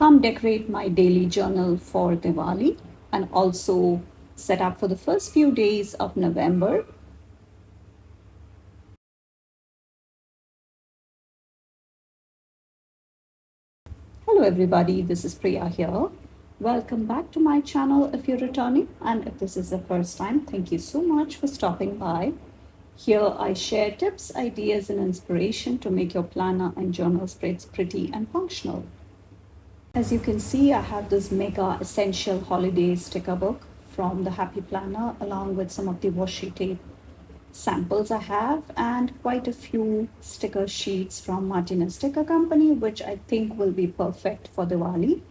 come decorate my daily journal for Diwali and also set up for the first few days of November. Hello, everybody. This is Priya here. Welcome back to my channel if you're returning, and if this is the first time, thank you so much for stopping by. Here, I share tips, ideas, and inspiration to make your planner and journal spreads pretty and functional. As you can see, I have this mega essential holiday sticker book from the Happy Planner, along with some of the washi tape samples I have, and quite a few sticker sheets from Martinez Sticker Company, which I think will be perfect for Diwali.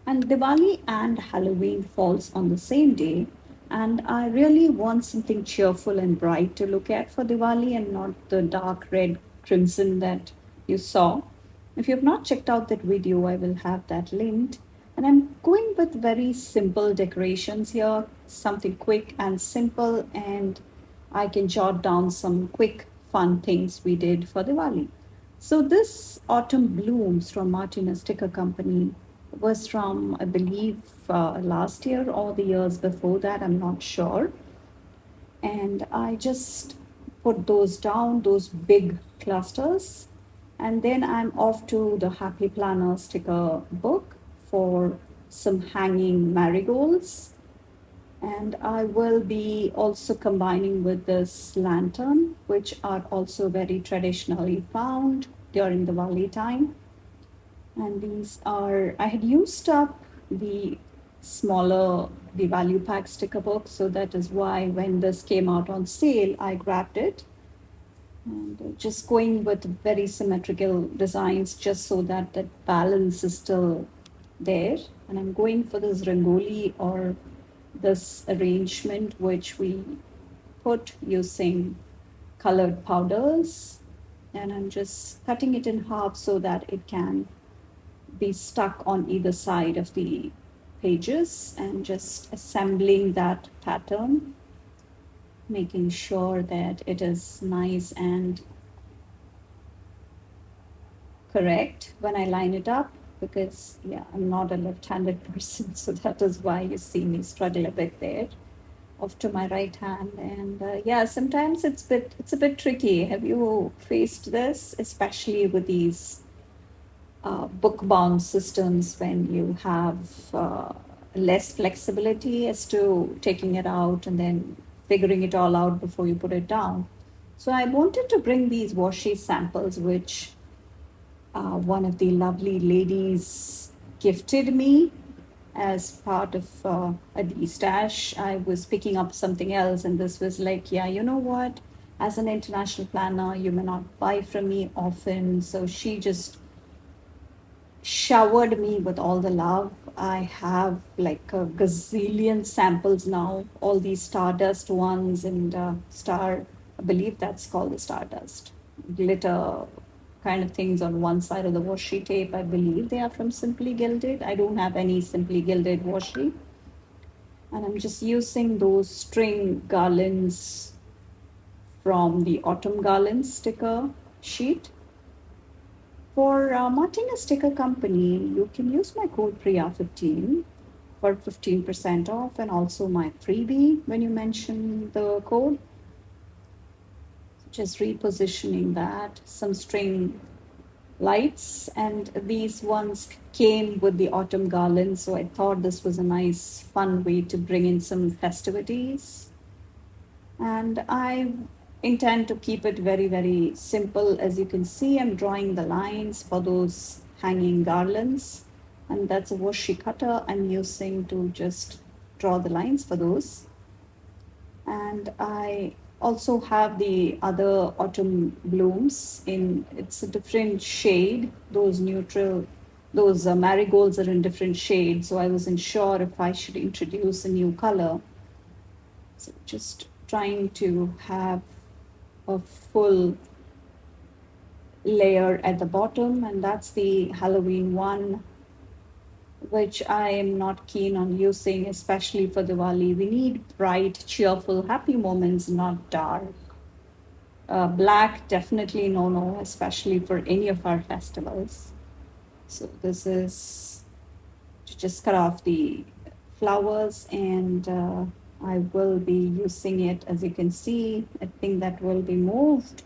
And Diwali and Halloween falls on the same day, and I really want something cheerful and bright to look at for Diwali and not the dark red crimson that you saw. If you have not checked out that video, I will have that linked. And I'm going with very simple decorations here, something quick and simple, and I can jot down some quick, fun things we did for Diwali. So, this Autumn Blooms from Martinez Sticker Company was from, I believe, last year or the years before that, I'm not sure. And I just put those down, those big clusters. And then I'm off to the Happy Planner sticker book for some hanging marigolds. And I will be also combining with this lantern, which are also very traditionally found during the Diwali time. And these are, I had used up the smaller, the value pack sticker book. So that is why when this came out on sale, I grabbed it. And just going with very symmetrical designs just so that that balance is still there. And I'm going for this rangoli or this arrangement which we put using colored powders, and I'm just cutting it in half so that it can be stuck on either side of the pages, and just assembling that pattern, making sure that it is nice and correct when I line it up, because yeah, I'm not a left-handed person, so that is why you see me struggle a bit there, off to my right hand. And yeah, sometimes it's a bit tricky. Have you faced this, especially with these book bound systems, when you have less flexibility as to taking it out and then figuring it all out before you put it down? So I wanted to bring these washi samples, which one of the lovely ladies gifted me as part of the stash. I was picking up something else, and this was like, yeah, you know what? As an international planner, you may not buy from me often. So she just showered me with all the love. I have like a gazillion samples now, all these stardust ones, and I believe that's called the stardust glitter kind of things on one side of the washi tape. I believe they are from Simply Gilded. I don't have any Simply Gilded washi. And I'm just using those string garlands from the Autumn Garlands sticker sheet. For Martinez Sticker Company, you can use my code PRIYA15 for 15% off, and also my freebie when you mention the code. Just repositioning that, some string lights, and these ones came with the autumn garland, so I thought this was a nice fun way to bring in some festivities. And I intend to keep it very, very simple. As you can see, I'm drawing the lines for those hanging garlands, and that's a washi cutter I'm using to just draw the lines for those. And I also have the other autumn blooms in, it's a different shade. Those neutral, those marigolds are in different shades, so I wasn't sure if I should introduce a new color. So just trying to have a full layer at the bottom, and that's the Halloween one, which I am not keen on using, especially for Diwali. We need bright, cheerful, happy moments, not dark. Black, definitely no, no, especially for any of our festivals. So this is to just cut off the flowers, and I will be using it. As you can see, I think that will be moved.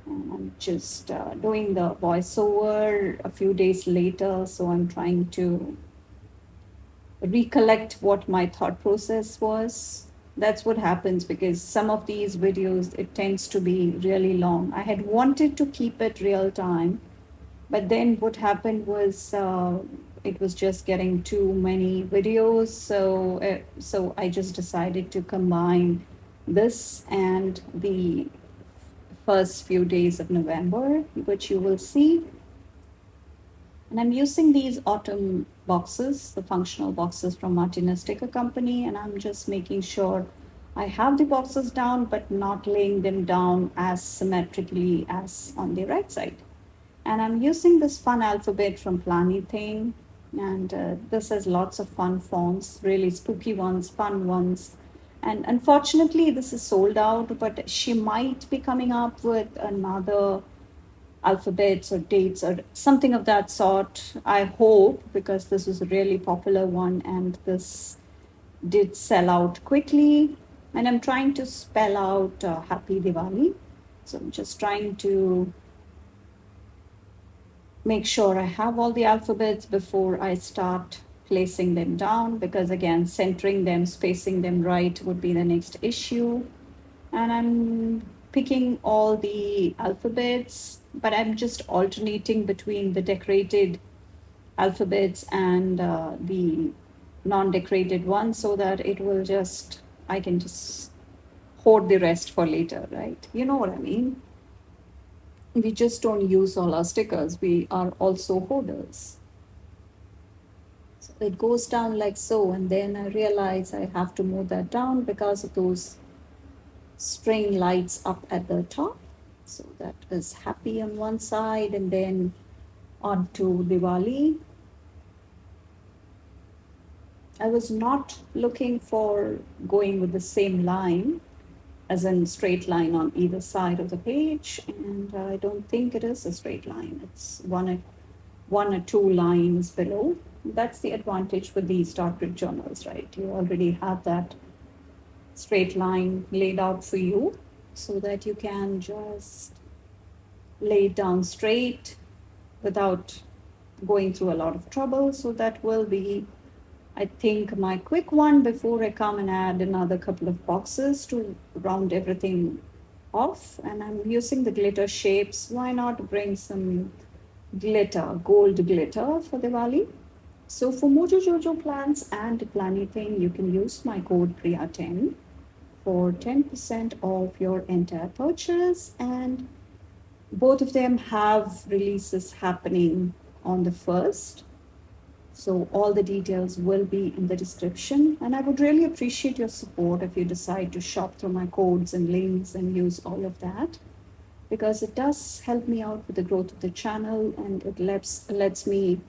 And I'm just doing the voiceover a few days later, so I'm trying to recollect what my thought process was. That's what happens because some of these videos, it tends to be really long. I had wanted to keep it real time, but then what happened was it was just getting too many videos. So I just decided to combine this and the first few days of November, which you will see. And I'm using these autumn boxes, the functional boxes from Martinez Sticker Company, and I'm just making sure I have the boxes down, but not laying them down as symmetrically as on the right side. And I'm using this fun alphabet from Planything, and this has lots of fun fonts, really spooky ones, fun ones. And unfortunately, this is sold out, but she might be coming up with another alphabets or dates or something of that sort. I hope, because this was a really popular one and this did sell out quickly. And I'm trying to spell out Happy Diwali. So I'm just trying to make sure I have all the alphabets before I start placing them down, because again, centering them, spacing them right would be the next issue. And I'm picking all the alphabets, but I'm just alternating between the decorated alphabets and the non-decorated ones, so that it will just, I can just hoard the rest for later, right? You know what I mean? We just don't use all our stickers, we are also hoarders. So it goes down like so, and then I realize I have to move that down because of those string lights up at the top. So that is happy on one side, and then on to Diwali. I was not looking for going with the same line, as in straight line on either side of the page, and I don't think it is a straight line. It's one or two lines below. That's the advantage with these dot grid journals, right? You already have that straight line laid out for you, so that you can just lay it down straight without going through a lot of trouble. So that will be, I think, my quick one before I come and add another couple of boxes to round everything off. And I'm using the glitter shapes. Why not bring some glitter, gold glitter for Diwali? So for Mojo Jojo plans and Planything, you can use my code Priya10 for 10% off your entire purchase. And both of them have releases happening on the 1st. So all the details will be in the description. And I would really appreciate your support if you decide to shop through my codes and links and use all of that, because it does help me out with the growth of the channel, and it lets me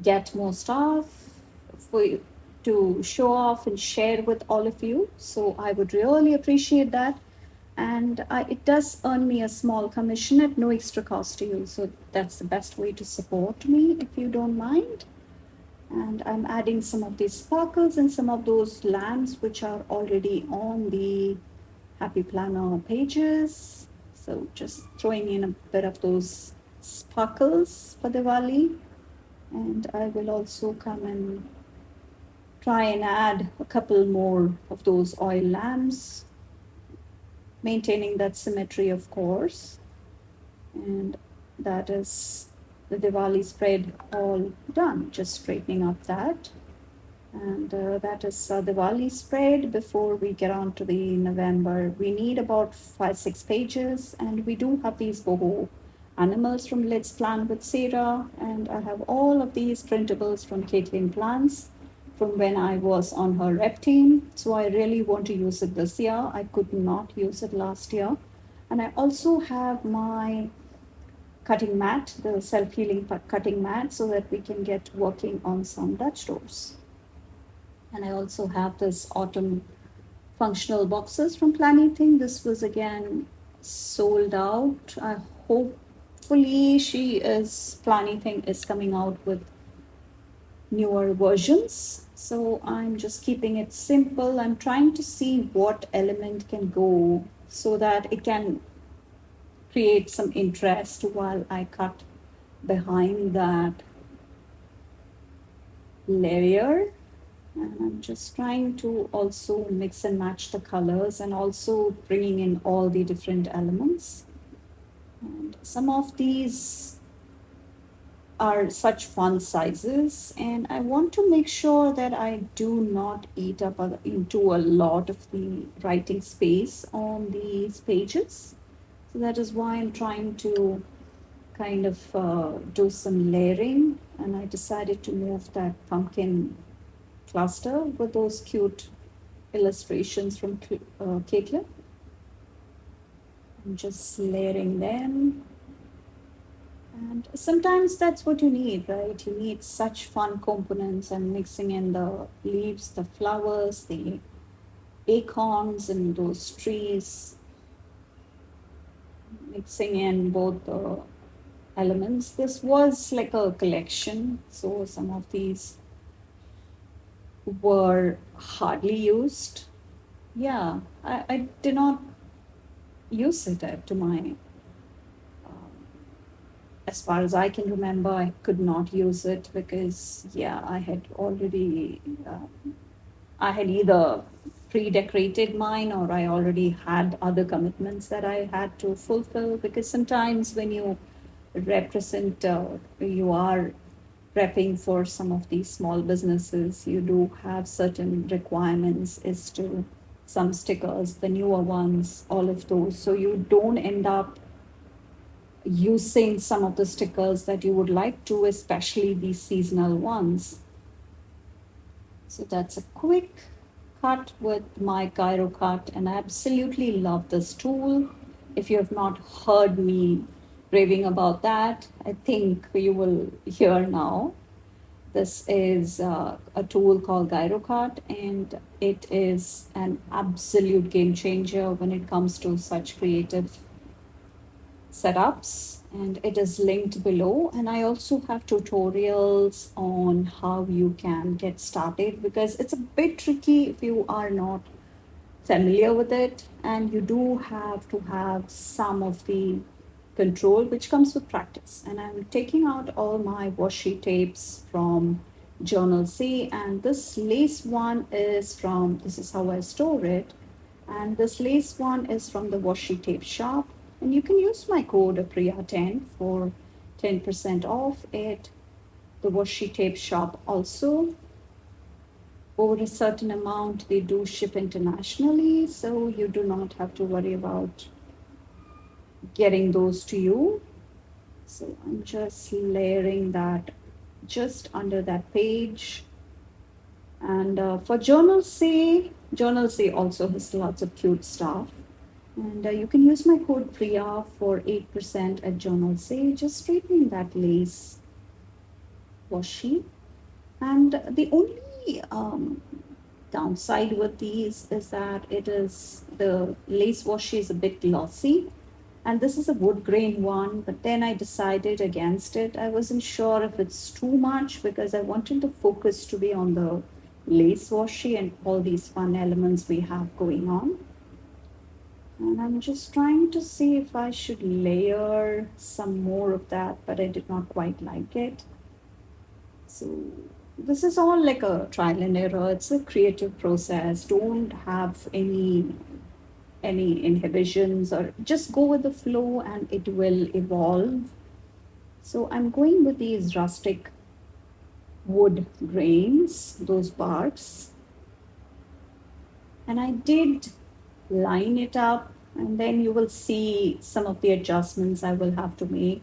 get more stuff for you to show off and share with all of you. So I would really appreciate that. And it does earn me a small commission at no extra cost to you. So that's the best way to support me, if you don't mind. And I'm adding some of these sparkles and some of those lamps which are already on the Happy Planner pages. So just throwing in a bit of those sparkles for Diwali. And I will also come and try and add a couple more of those oil lamps, maintaining that symmetry, of course. And that is the Diwali spread all done, just straightening up that. And that is Diwali spread. Before we get on to the November, we need about 5-6 pages, and we do have these Boho Animals from Let's Plan with Sarah, and I have all of these printables from Caitlin Plans from when I was on her rep team. So I really want to use it this year. I could not use it last year. And I also have my cutting mat, the self-healing cutting mat, so that we can get working on some Dutch doors. And I also have this autumn functional boxes from Planything. This was again sold out. I hopefully Planything is coming out with newer versions. So I'm just keeping it simple. I'm trying to see what element can go so that it can create some interest while I cut behind that layer. And I'm just trying to also mix and match the colors and also bringing in all the different elements. And some of these are such fun sizes, and I want to make sure that I do not eat up into a lot of the writing space on these pages. So that is why I'm trying to kind of do some layering, and I decided to move that pumpkin cluster with those cute illustrations from Caitlin. I'm just layering them. And sometimes that's what you need, right? You need such fun components and mixing in the leaves, the flowers, the acorns, and those trees, mixing in both the elements. This was like a collection, so some of these were hardly used. Yeah, I did not use it to my as far as I can remember, I could not use it because, yeah, I had either pre decorated mine or I already had other commitments that I had to fulfill. Because sometimes when you represent, you are prepping for some of these small businesses, you do have certain requirements as to some stickers, the newer ones, all of those. So you don't end up using some of the stickers that you would like to, especially these seasonal ones. So that's a quick cut with my gyro cut, and I absolutely love this tool. If you have not heard me raving about that, I think you will hear now. This is a tool called GyroCut, and it is an absolute game changer when it comes to such creative setups, and it is linked below. And I also have tutorials on how you can get started because it's a bit tricky if you are not familiar with it, and you do have to have some of the control which comes with practice. And I'm taking out all my washi tapes from Journal C, and this lace one is from, this is how I store it, and this lace one is from the washi tape shop. And you can use my code Priya10 for 10% off at the washi tape shop also. Over a certain amount, they do ship internationally, so you do not have to worry about getting those to you. So I'm just layering that just under that page. And for Journal C also has lots of cute stuff. And you can use my code Priya for 8% at Journal C, just straightening that lace washi. And the only downside with these is that it is the lace washi is a bit glossy, and this is a wood grain one, but then I decided against it. I wasn't sure if it's too much because I wanted the focus to be on the lace washi and all these fun elements we have going on. And I'm just trying to see if I should layer some more of that, but I did not quite like it. So this is all like a trial and error. It's a creative process. Don't have any inhibitions, or just go with the flow and it will evolve. So I'm going with these rustic wood grains, those barks, and I did line it up, and then you will see some of the adjustments I will have to make.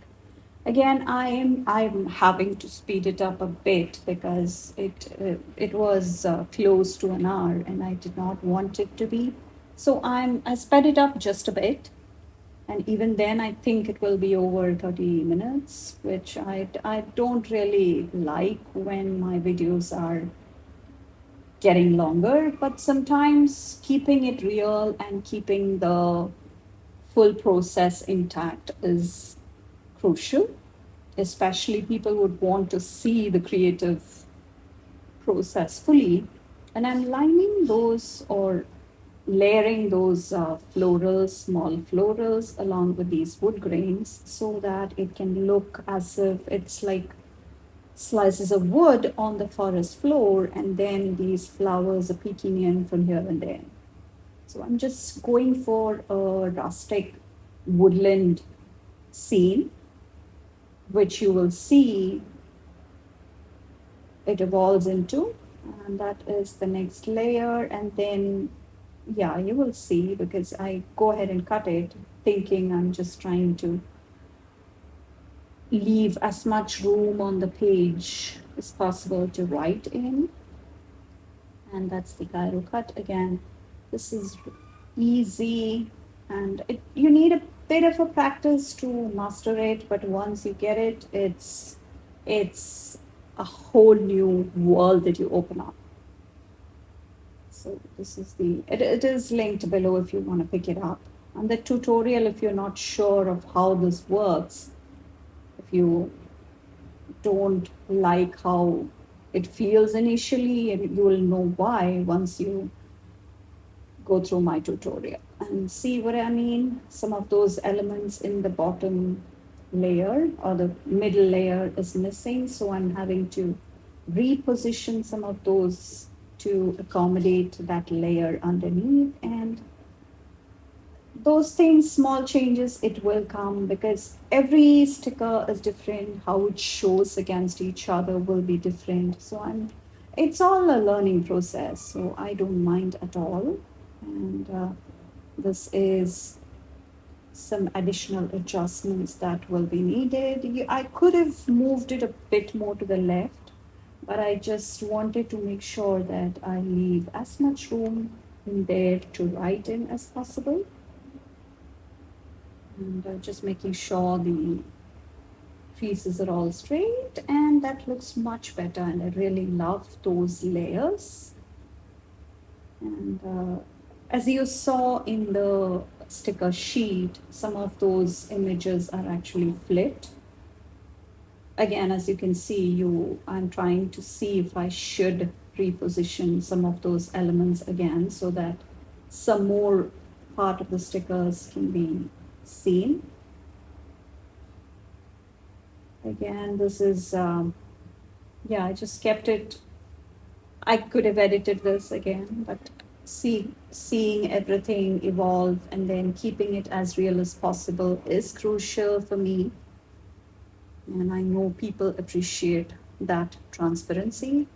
Again, I'm having to speed it up a bit because it was close to an hour, and I did not want it to be. So I sped it up just a bit, and even then I think it will be over 30 minutes, which I don't really like when my videos are getting longer, but sometimes keeping it real and keeping the full process intact is crucial. Especially people would want to see the creative process fully, and I'm lining those or layering those florals, small florals, along with these wood grains so that it can look as if it's like slices of wood on the forest floor, and then these flowers are peeking in from here and there. So I'm just going for a rustic woodland scene, which you will see it evolves into. And that is the next layer. And then, yeah, you will see because I go ahead and cut it thinking I'm just trying to leave as much room on the page as possible to write in. And that's the gyro cut again. This is easy, and you need a bit of a practice to master it, but once you get it, it's a whole new world that you open up. So this is it is linked below if you want to pick it up. And the tutorial, if you're not sure of how this works, if you don't like how it feels initially, and you will know why once you go through my tutorial and see what I mean. Some of those elements in the bottom layer or the middle layer is missing, so I'm having to reposition some of those to accommodate that layer underneath. And those things, small changes, it will come because every sticker is different. How it shows against each other will be different. So it's all a learning process. So I don't mind at all. And this is some additional adjustments that will be needed. I could have moved it a bit more to the left, but I just wanted to make sure that I leave as much room in there to write in as possible. And just making sure the creases are all straight, and that looks much better. And I really love those layers. And as you saw in the sticker sheet, some of those images are actually flipped. Again, as you can see, I'm trying to see if I should reposition some of those elements again so that some more part of the stickers can be seen. Again, this is, yeah, I just kept it. I could have edited this again, but seeing everything evolve and then keeping it as real as possible is crucial for me. And I know people appreciate that transparency.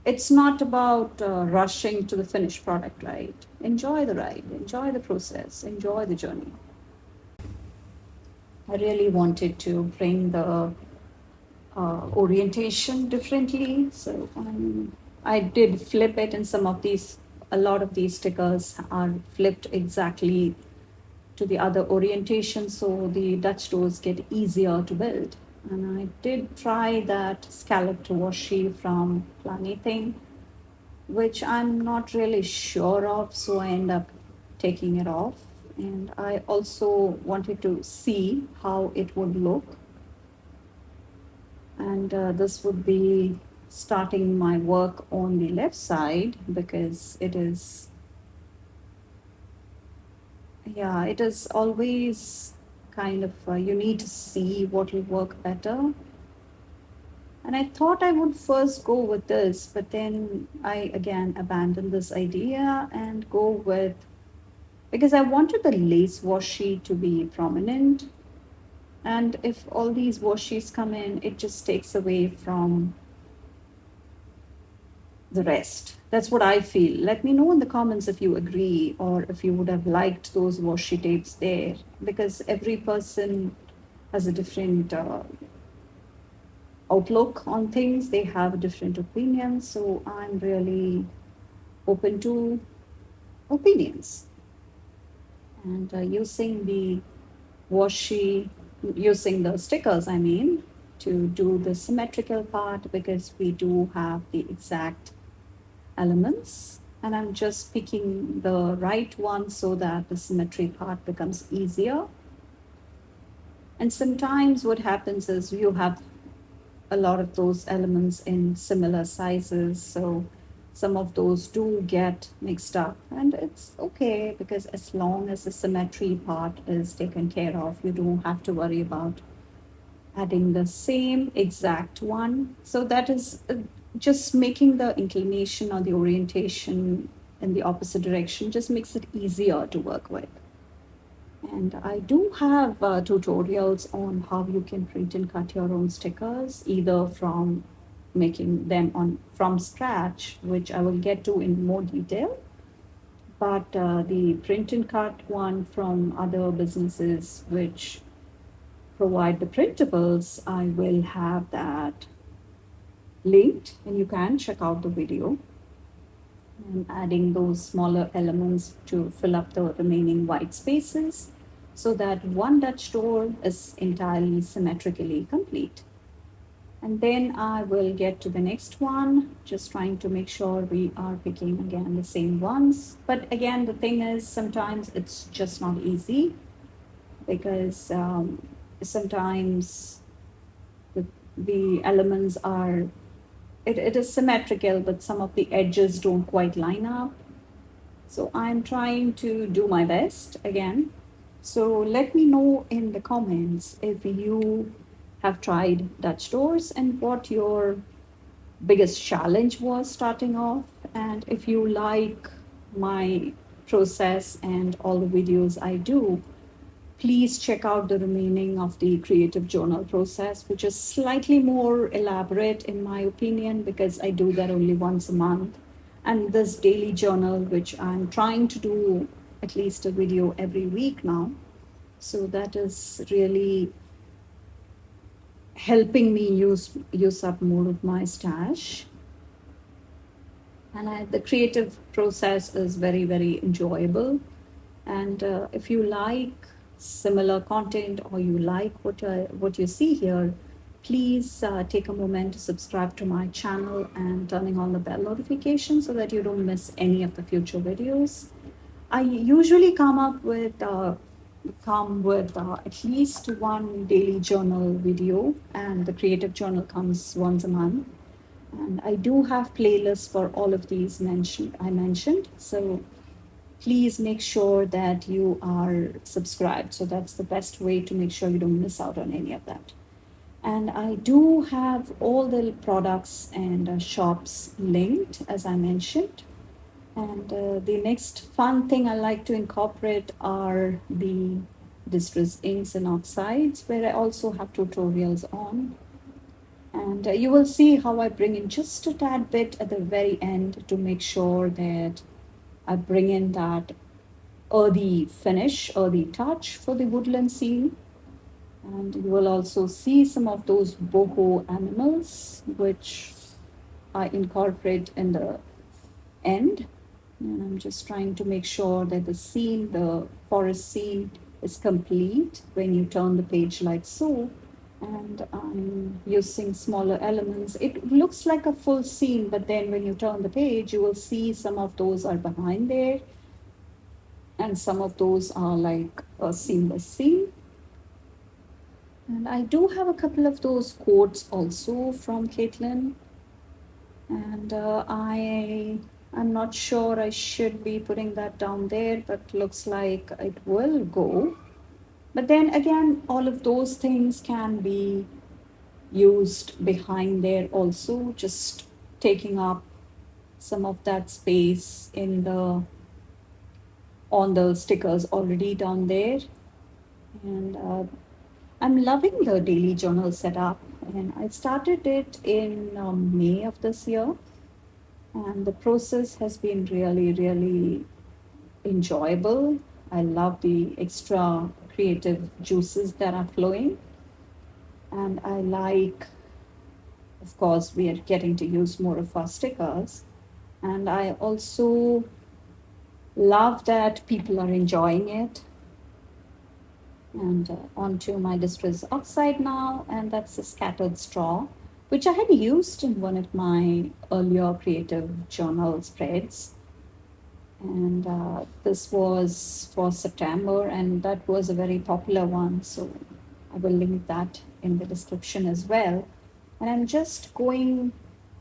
It's not about rushing to the finished product, right? Enjoy the ride, enjoy the process, enjoy the journey. I really wanted to bring the orientation differently. So I did flip it, and a lot of these stickers are flipped exactly to the other orientation, so the Dutch doors get easier to build. And I did try that scalloped washi from Planything, which I'm not really sure of, so I end up taking it off. And I also wanted to see how it would look. And this would be starting my work on the left side because it is always kind of, you need to see what will work better. And I thought I would first go with this, but then I again abandoned this idea and go with, because I wanted the lace washi to be prominent. And if all these washis come in, it just takes away from the rest. That's what I feel. Let me know in the comments if you agree or if you would have liked those washi tapes there, because every person has a different outlook on things. They have different opinions. So I'm really open to opinions. And using the stickers, I mean, to do the symmetrical part, because we do have the exact elements, and I'm just picking the right one so that the symmetry part becomes easier. And sometimes what happens is you have a lot of those elements in similar sizes. So some of those do get mixed up, and it's okay because as long as the symmetry part is taken care of, you don't have to worry about adding the same exact one. So that is just making the inclination or the orientation in the opposite direction just makes it easier to work with. And I do have tutorials on how you can print and cut your own stickers, either from making them on from scratch, which I will get to in more detail. But the print and cut one from other businesses which provide the printables, I will have that linked, and you can check out the video. And adding those smaller elements to fill up the remaining white spaces so that one Dutch door is entirely symmetrically complete. And then I will get to the next one, just trying to make sure we are picking again the same ones. But again, the thing is, sometimes it's just not easy because sometimes the, the elements are, it is symmetrical, but some of the edges don't quite line up. So I'm trying to do my best again. So let me know in the comments if you have tried Dutch doors and what your biggest challenge was starting off. And if you like my process and all the videos I do, please check out the remaining of the creative journal process, which is slightly more elaborate in my opinion because I do that only once a month. And this daily journal, which I'm trying to do at least a video every week now. So that is really helping me use up more of my stash. And the creative process is very, very enjoyable. And if you like similar content or you like what you see here, please take a moment to subscribe to my channel and turning on the bell notification so that you don't miss any of the future videos. I usually come with at least one daily journal video, and the creative journal comes once a month. And I do have playlists for all of these mentioned. So please make sure that you are subscribed. So that's the best way to make sure you don't miss out on any of that. And I do have all the products and shops linked, as I mentioned. And the next fun thing I like to incorporate are the distress inks and oxides, where I also have tutorials on. And you will see how I bring in just a tad bit at the very end to make sure that I bring in that earthy finish, earthy touch for the woodland scene. And you will also see some of those boho animals, which I incorporate in the end. And I'm just trying to make sure that the scene, the forest scene, is complete when you turn the page like so. And I'm using smaller elements. It looks like a full scene, but then when you turn the page, you will see some of those are behind there, and some of those are like a seamless scene. And I do have a couple of those quotes also from Caitlin. And I'm not sure I should be putting that down there, but looks like it will go. But then again, all of those things can be used behind there also, just taking up some of that space in the on the stickers already down there. And I'm loving the daily journal setup, and I started it in May of this year, and the process has been really, really enjoyable. I love the extra creative juices that are flowing, and I like, of course, we are getting to use more of our stickers, and I also love that people are enjoying it. And onto my distress oxide now, and that's a scattered straw, which I had used in one of my earlier creative journal spreads. And this was for September, and that was a very popular one. So I will link that in the description as well. And I'm just going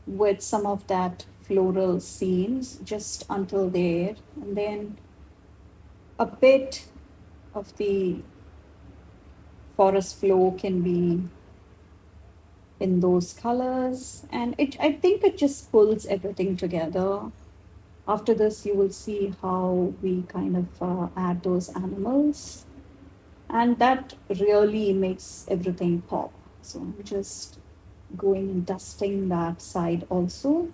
with some of that floral scenes just until there, and then a bit of the forest flow can be in those colors, and it I think it just pulls everything together. After this, you will see how we kind of add those animals, and that really makes everything pop. So I'm just going and dusting that side also,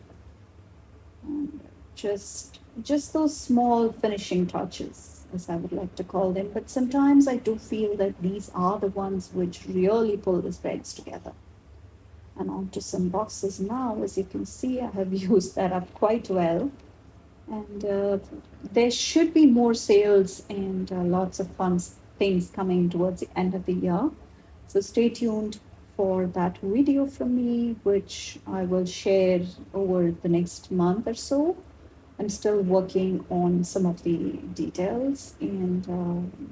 and just those small finishing touches, as I would like to call them. But sometimes I do feel that these are the ones which really pull the spreads together. And onto some boxes now. As you can see, I have used that up quite well. And there should be more sales and lots of fun things coming towards the end of the year. So stay tuned for that video from me, which I will share over the next month or so. I'm still working on some of the details and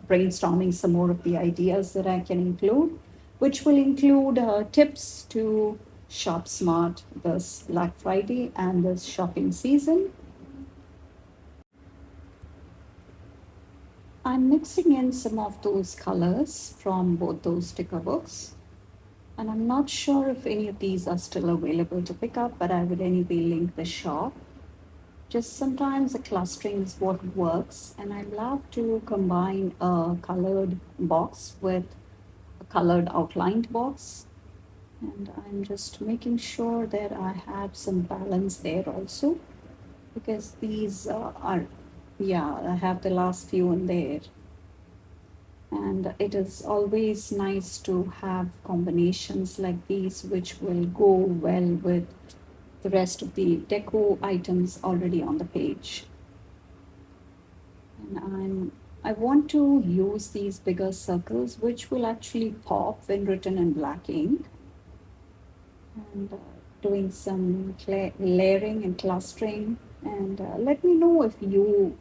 brainstorming some more of the ideas that I can include, which will include tips to shop smart this Black Friday and this shopping season. I'm mixing in some of those colors from both those sticker books. And I'm not sure if any of these are still available to pick up, but I would anyway link the shop. Just sometimes the clustering is what works, and I love to combine a colored box with a colored outlined box. And I'm just making sure that I have some balance there also, because these yeah, I have the last few in there. And it is always nice to have combinations like these, which will go well with the rest of the deco items already on the page. And I want to use these bigger circles, which will actually pop when written in black ink. And doing some layering and clustering. And let me know if you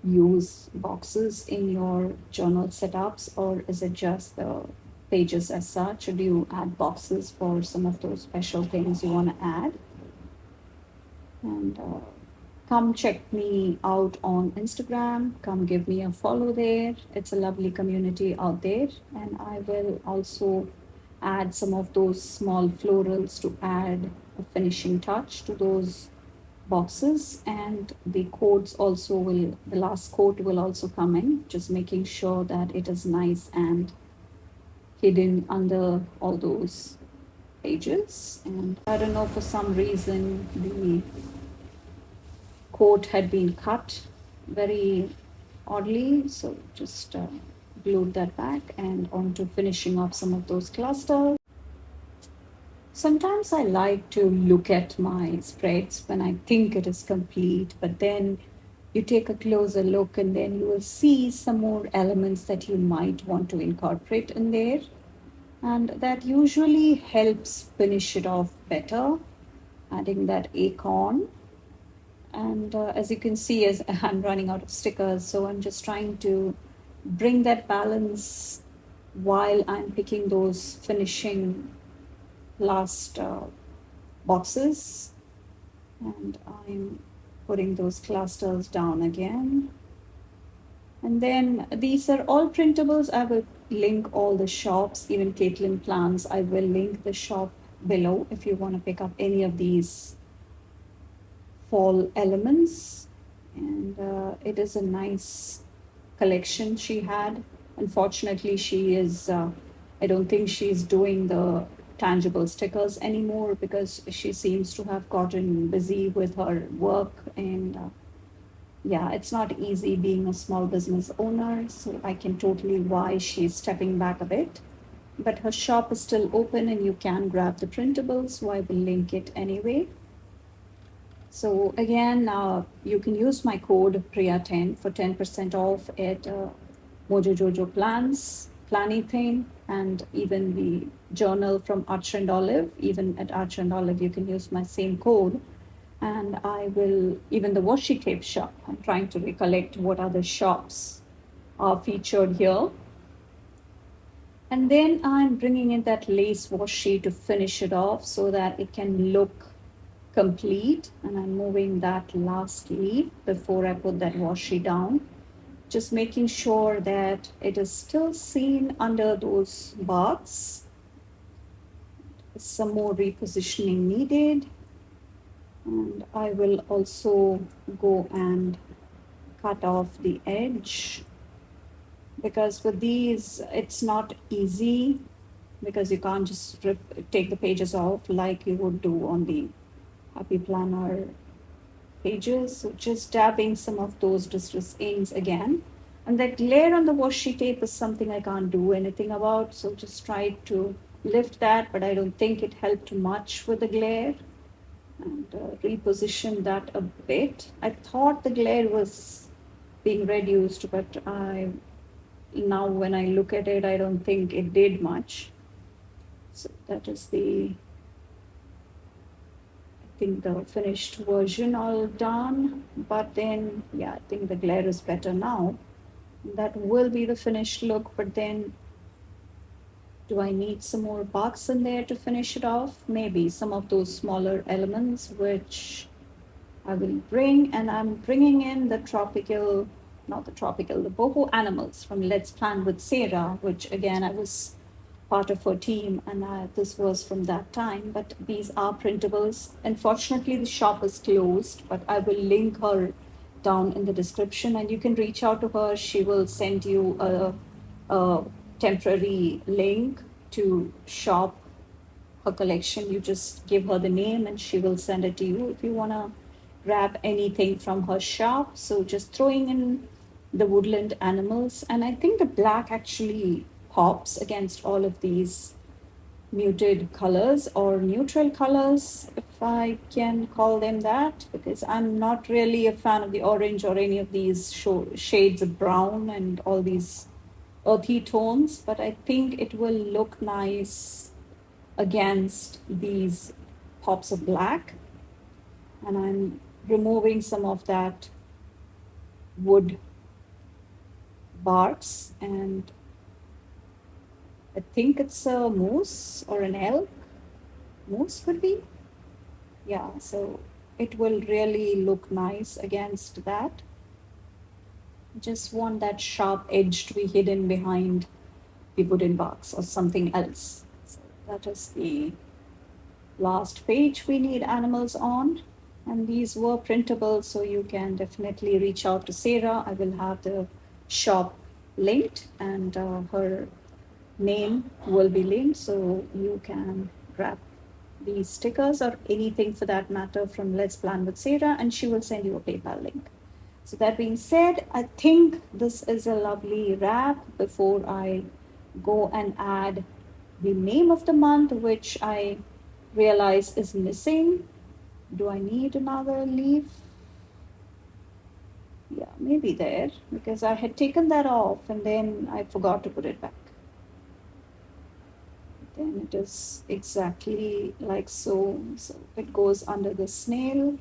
use boxes in your journal setups, or is it just the pages as such, or do you add boxes for some of those special things you want to add? And come check me out on Instagram. Come give me a follow there. It's a lovely community out there. And I will also add some of those small florals to add a finishing touch to those boxes. And the codes also will, the last code will also come in, just making sure that it is nice and hidden under all those pages. And I don't know, for some reason, the quote had been cut very oddly, so just glued that back and onto finishing off some of those clusters. Sometimes I like to look at my spreads when I think it is complete, but then you take a closer look and then you will see some more elements that you might want to incorporate in there. And that usually helps finish it off better, adding that acorn. And as you can see, as I'm running out of stickers, so I'm just trying to bring that balance while I'm picking those finishing last boxes. And I'm putting those clusters down again. And then these are all printables. I will link all the shops, even Caitlin Plans. I will link the shop below if you want to pick up any of these fall elements. And it is a nice collection she had. Unfortunately, I don't think she's doing the tangible stickers anymore, because she seems to have gotten busy with her work. And yeah, it's not easy being a small business owner, so I can totally why she's stepping back a bit. But her shop is still open and you can grab the printables, so I will link it anyway. So again, you can use my code Priya10 for 10% off at Mojo Jojo Plans, Planything, and even the journal from Archer and Olive. Even at Archer and Olive, you can use my same code. And I will, even the washi tape shop, I'm trying to recollect what other shops are featured here. And then I'm bringing in that lace washi to finish it off so that it can look complete. And I'm moving that last leaf before I put that washi down, just making sure that it is still seen under those barks. Some more repositioning needed. And I will also go and cut off the edge, because with these it's not easy, because you can't just take the pages off like you would do on the Happy Planner pages. So just dabbing some of those distress inks again. And that glare on the washi tape is something I can't do anything about. So just try to lift that, but I don't think it helped much with the glare. And reposition that a bit. I thought the glare was being reduced, but I now when I look at it, I don't think it did much. So that is the, I think, the finished version all done. But then, yeah, I think the glare is better now. That will be the finished look. But then, do I need some more box in there to finish it off? Maybe some of those smaller elements, which I will bring. And I'm bringing in the tropical, not the tropical, the Boho Animals from Let's Plan with Sarah, which again, I was part of her team, and this was from that time. But these are printables. Unfortunately, the shop is closed, but I will link her down in the description, and you can reach out to her. She will send you a temporary link to shop her collection. You just give her the name, and she will send it to you if you want to grab anything from her shop. So just throwing in the woodland animals, and I think the black actually pops against all of these muted colors or neutral colors, if I can call them that, because I'm not really a fan of the orange or any of these shades of brown and all these earthy tones, but I think it will look nice against these pops of black. And I'm removing some of that wood barks, and I think it's a moose or an elk. Moose could be. Yeah, so it will really look nice against that. Just want that sharp edge to be hidden behind the wooden box or something else. So that is the last page we need animals on. And these were printable, so you can definitely reach out to Sarah. I will have the shop linked, and her name will be linked, so you can grab these stickers or anything for that matter from Let's Plan with Sarah, and she will send you a PayPal link. So that being said, I think this is a lovely wrap before I go and add the name of the month, which I realize is missing. Do I need another leaf? Yeah, maybe there, because I had taken that off and then I forgot to put it back. Then it is exactly like so. So it goes under the snail.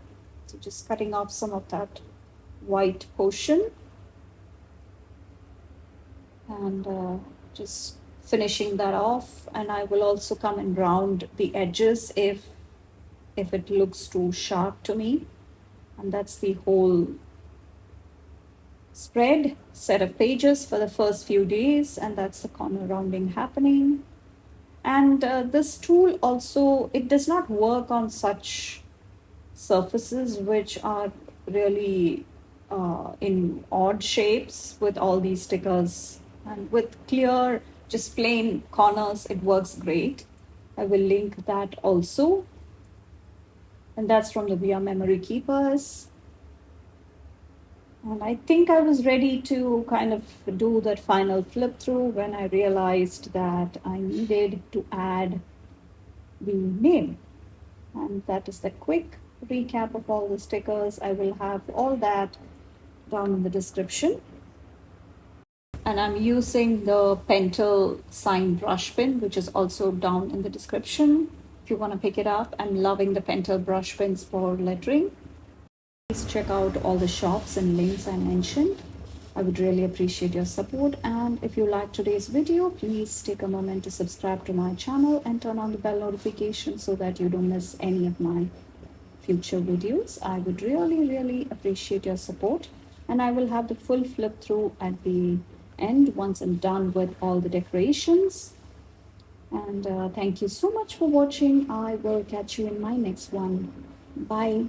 So just cutting off some of that white portion, and just finishing that off. And I will also come and round the edges if it looks too sharp to me. And that's the whole spread set of pages for the first few days, and that's the corner rounding happening. And this tool also, it does not work on such surfaces which are really in odd shapes with all these stickers, and with clear just plain corners it works great. I will link that also, and that's from the VR Memory Keepers. And I think I was ready to kind of do that final flip through when I realized that I needed to add the name. And that is the quick recap of all the stickers. I will have all that down in the description. And I'm using the Pentel Sign Brush Pen, which is also down in the description if you want to pick it up. I'm loving the Pentel brush pens for lettering. Please check out all the shops and links I mentioned. I would really appreciate your support. And if you like today's video, please take a moment to subscribe to my channel and turn on the bell notification so that you don't miss any of my future videos. I would really appreciate your support. And I will have the full flip through at the end once I'm done with all the decorations. And thank you so much for watching. I will catch you in my next one. Bye.